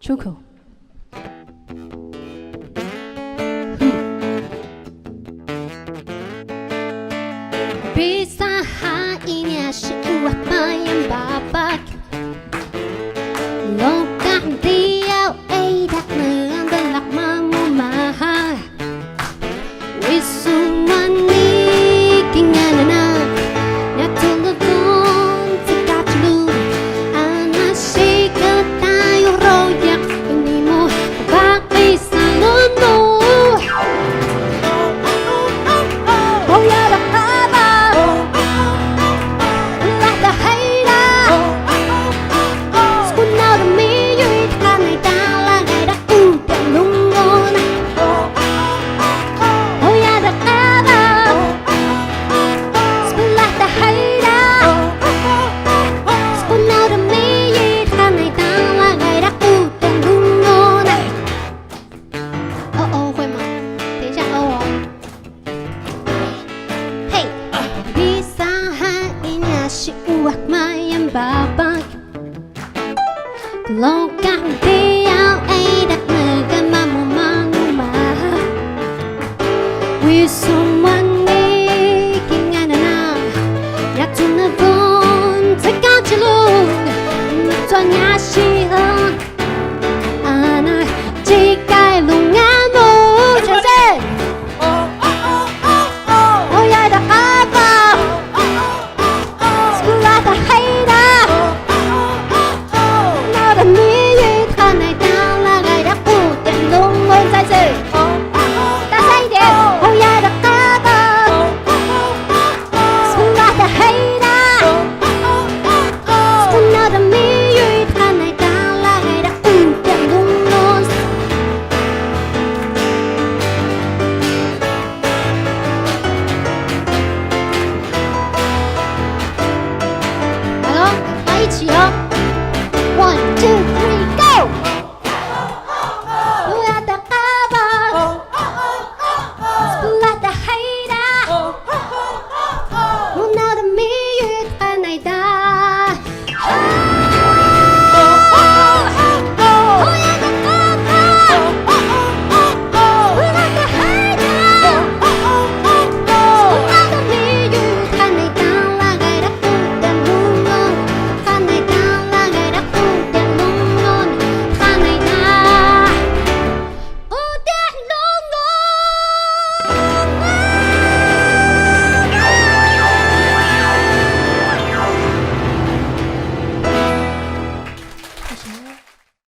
出口。Bisa hanya sebuah bayang babak Lokah dia tidak mengelak memaham Wisumani kinganana Natulukon sekaclu Anasy tayo royak Hindi mo bakit sa luno Oh yara ka ba? Lada hayra Skunaw na miyo'y kanay talagay na utang lungon Oh yara ka ba? Lada hayra Skunaw na miyo'y kanay talagay na utang lungon会吗？等一下Hey, bisa hanya sebuah bayang babak Lokah dia tidak menggemamu mengubah Wisumani kinganana Yatuna pun tegak celung Tuanya